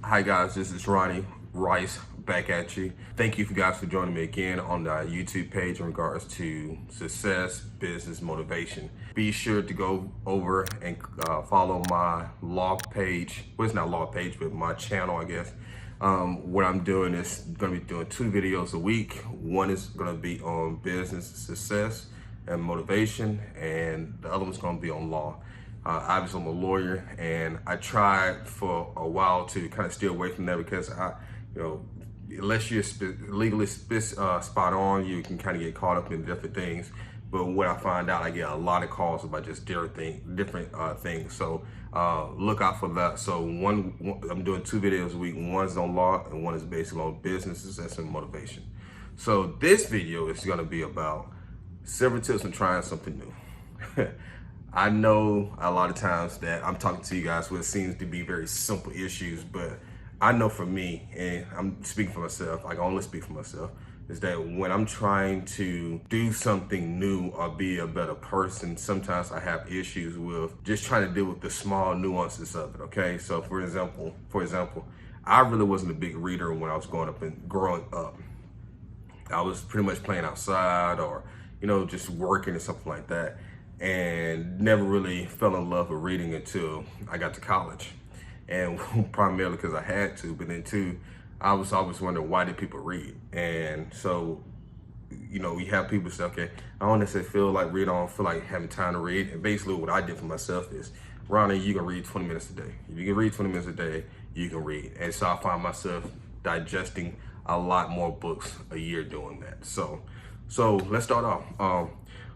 Hi guys, this is Ronnie Rice back at you. Thank you guys for joining me again on the YouTube page in regards to success, business, motivation. Be sure to go over and follow my law page. Well, it's not law page, but my channel, I guess. What I'm doing is going to be doing 2 videos a week. One is going to be on business success and motivation, and the other one's going to be on law. Obviously, I'm a lawyer, and I tried for a while to kind of steer away from that because unless you're legally spot on, you can kind of get caught up in different things. But what I find out, I get a lot of calls about just different things. So look out for that. So I'm doing 2 videos a week. One's on law, and one is basically on business success and motivation. So this video is going to be about 7 tips on trying something new. I know a lot of times that I'm talking to you guys where it seems to be very simple issues, but I know for me, and I'm speaking for myself, I can only speak for myself, is that when I'm trying to do something new or be a better person, sometimes I have issues with just trying to deal with the small nuances of it, okay? So for example, I really wasn't a big reader when I was growing up. I was pretty much playing outside or, just working or something like that, and never really fell in love with reading until I got to college. And primarily because I had to, but then too, I was always wondering, why did people read? And so, we have people say, okay, I don't necessarily feel like reading, I don't feel like having time to read. And basically what I did for myself is, Ronnie, you can read 20 minutes a day. If you can read 20 minutes a day, you can read. And so I find myself digesting a lot more books a year doing that. So let's start off.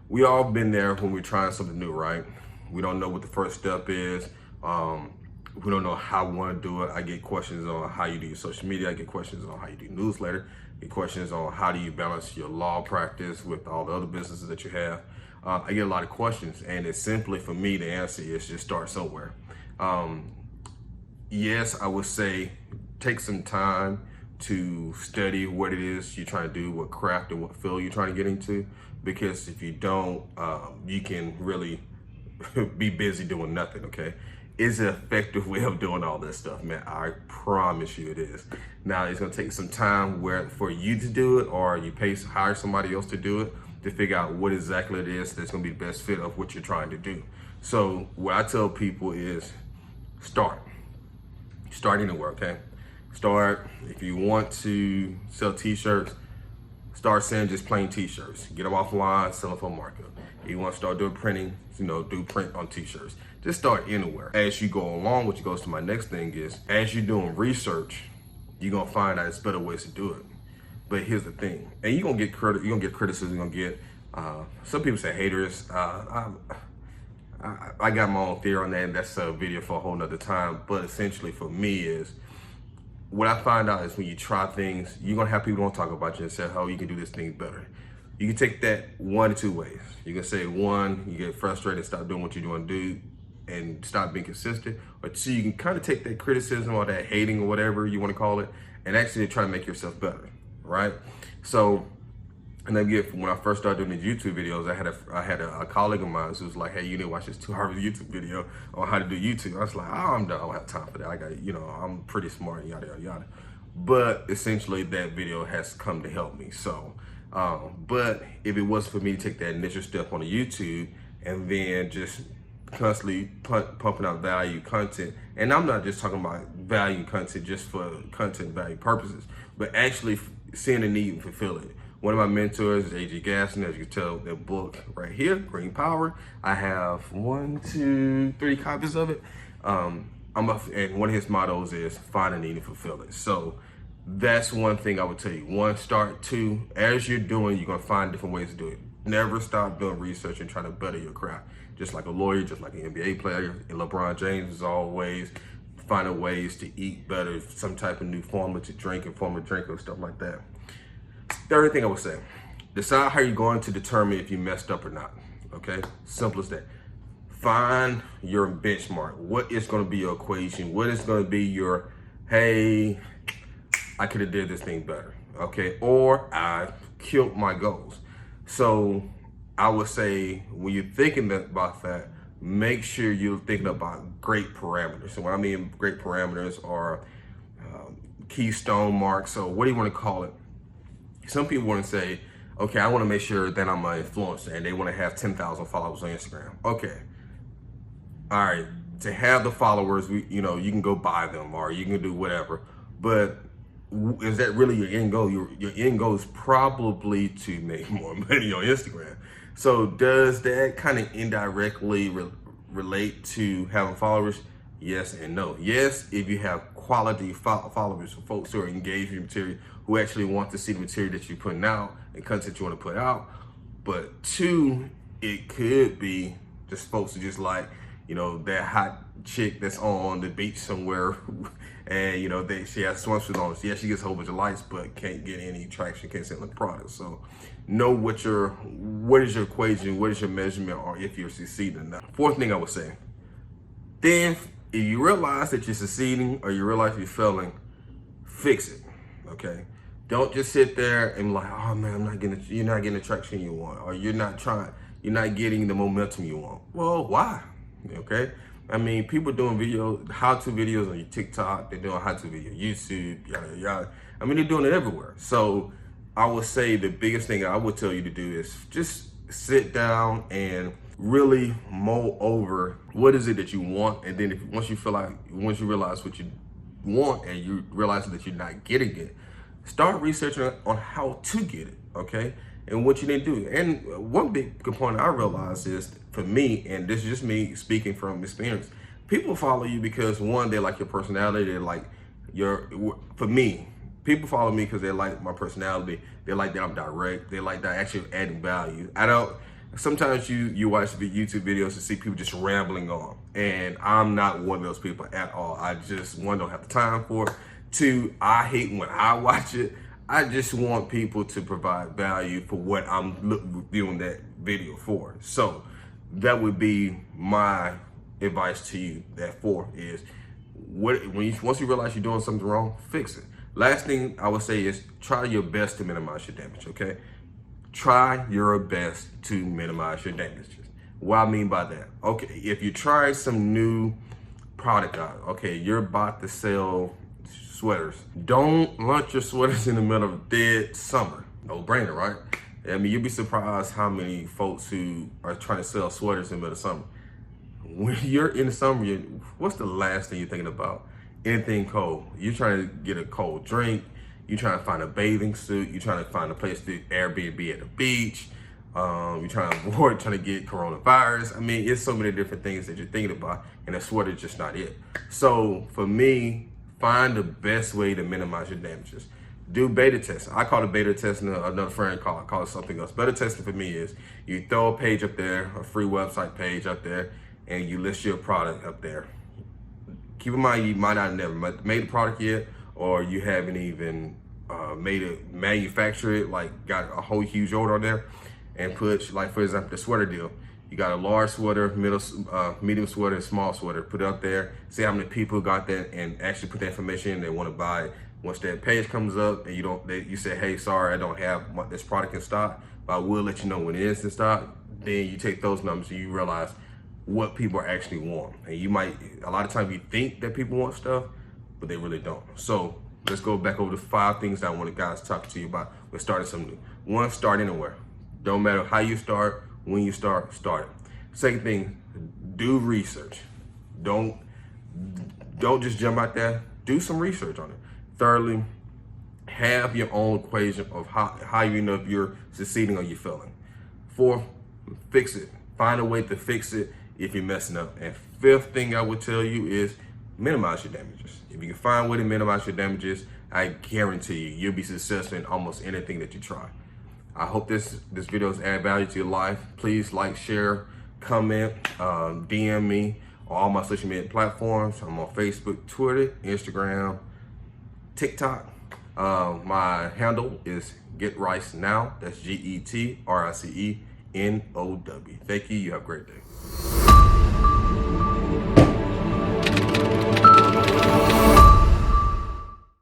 We all been there when we're trying something new, right? We don't know what the first step is. We don't know how we want to do it. I get questions on how you do your social media. I get questions on how you do newsletter. I get questions on how do you balance your law practice with all the other businesses that you have. I get a lot of questions, and it's simply for me, the answer is just start somewhere. Yes, I would say take some time to study what it is you're trying to do, what craft and what field you're trying to get into, because if you don't, you can really be busy doing nothing, okay? It's an effective way of doing all this stuff, man. I promise you it is. Now, it's gonna take some time for you to do it, or you hire somebody else to do it, to figure out what exactly it is that's gonna be the best fit of what you're trying to do. So what I tell people is start anywhere, okay? Start, if you want to sell t-shirts, start selling just plain t-shirts. Get them offline, sell them for markup. If you want to start doing printing, do print on t-shirts. Just start anywhere. As you go along, which goes to my next thing is, as you're doing research, you're gonna find out it's better ways to do it. But here's the thing, and you're gonna get criticism, you're gonna get, some people say haters. I got my own theory on that, and that's a video for a whole nother time. But essentially for me is, what I find out is when you try things, you're gonna have people who don't talk about you and say, oh, you can do this thing better. You can take that 1 or 2 ways. You can say 1, you get frustrated, stop doing what you're doing to do and stop being consistent. Or 2, you can kind of take that criticism or that hating or whatever you wanna call it and actually try to make yourself better, right? So, and then when I first started doing these YouTube videos, I had a colleague of mine who was like, hey, you need to watch this 2-hour YouTube video on how to do YouTube. I was like, oh, I'm done, I don't have time for that. I got, I'm pretty smart, yada, yada, yada. But essentially that video has come to help me. So, but if it was for me to take that initial step on the YouTube and then just constantly pumping out value content, and I'm not just talking about value content just for content value purposes, but actually seeing a need and fulfill it. One of my mentors is A.G. Gaston. As you can tell, their book right here, Green Power. I have 1, 2, 3 copies of it. And one of his mottos is find a need and fulfill it. So that's one thing I would tell you. 1, start. 2, as you're doing, you're gonna find different ways to do it. Never stop doing research and trying to better your craft. Just like a lawyer, just like an NBA player, and LeBron James is always finding ways to eat better, some type of new formula to drink and form a drink or stuff like that. Third thing I would say, decide how you're going to determine if you messed up or not, okay? Simple as that. Find your benchmark. What is gonna be your equation? What is gonna be your, hey, I could have did this thing better, okay? Or I killed my goals. So I would say, when you're thinking about that, make sure you're thinking about great parameters. So what I mean great parameters are keystone marks. So what do you want to call it? Some people want to say, okay, I want to make sure that I'm an influencer and they want to have 10,000 followers on Instagram. Okay. All right. To have the followers, you can go buy them or you can do whatever. But is that really your end goal? Your end goal is probably to make more money on Instagram. So does that kind of indirectly relate to having followers? Yes and no. Yes, if you have quality followers, folks who are engaged with your material, who actually want to see the material that you're putting out and content you want to put out. But two, it could be just folks who just like, that hot chick that's on the beach somewhere and she has swimsuit on. Yeah, she gets a whole bunch of likes but can't get any traction, can't sell the product. So know what is your equation, what is your measurement, or if you're succeeding or not. Fourth thing I would say, then if you realize that you're succeeding or you realize you're failing, fix it. Okay, don't just sit there and like, oh man, you're not getting the traction you want, or you're not getting the momentum you want. Well, why? Okay, I mean, people doing how-to videos on your TikTok, they're doing how-to video, YouTube, yada yada. I mean, they're doing it everywhere. So I would say the biggest thing I would tell you to do is just sit down and really mull over what is it that you want, and then once you realize what you want and you realize that you're not getting it, start researching on how to get it, okay? And what you need to do. And one big component I realized is, for me, and this is just me speaking from experience, people follow you because one, they like your personality, they like for me, people follow me because they like my personality, they like that I'm direct, they like that I actually adding value. Sometimes you watch the YouTube videos and see people just rambling on, and I'm not one of those people at all. I just, one, don't have the time for it. Two, I hate when I watch it. I just want people to provide value for what I'm viewing that video for. So that would be my advice to you. That fourth is, once you realize you're doing something wrong, fix it. Last thing I would say is try your best to minimize your damage, okay? Try your best to minimize your damages. What I mean by that, okay, if you try some new product out, okay, you're about to sell sweaters. Don't launch your sweaters in the middle of dead summer. No brainer, right? I mean, you'd be surprised how many folks who are trying to sell sweaters in the middle of summer. When you're in the summer, what's the last thing you're thinking about? Anything cold. You're trying to get a cold drink. You're trying to find a bathing suit. You're trying to find a place to Airbnb at the beach. You're trying to get coronavirus. I mean, it's so many different things that you're thinking about, and a sweater is just not it. So for me, find the best way to minimize your damages. Do beta testing. I call it beta testing. Another friend call it something else. Beta testing for me is you throw a page up there, a free website page up there, and you list your product up there. Keep in mind, you might not have never made the product yet, or you haven't even manufacture it, like got a whole huge order on there, and put, like, for example, the sweater deal. You got a large sweater, medium sweater, and small sweater. Put it up there. See how many people got that, and actually put that information in. They want to buy it. Once that page comes up, and you say, hey, sorry, I don't have this product in stock, but I will let you know when it is in stock. Then you take those numbers and you realize what people actually want. And a lot of times you think that people want stuff, but they really don't. So let's go back over the 5 things that I want guys to talk to you about when starting something new. 1, start anywhere. Don't matter how you start, when you start it. Second thing, do research. Don't just jump out there. Do some research on it. Thirdly, have your own equation of how you know if you're succeeding or you're failing. 4th, fix it. Find a way to fix it if you're messing up. And 5th thing I would tell you is minimize your damages. If you can find a way to minimize your damages, I guarantee you'll be successful in almost anything that you try. I hope this video has added value to your life. Please like, share, comment, DM me on all my social media platforms. I'm on Facebook, Twitter, Instagram, TikTok. My handle is Get Rice Now. That's GETRICENOW. Thank you. You have a great day.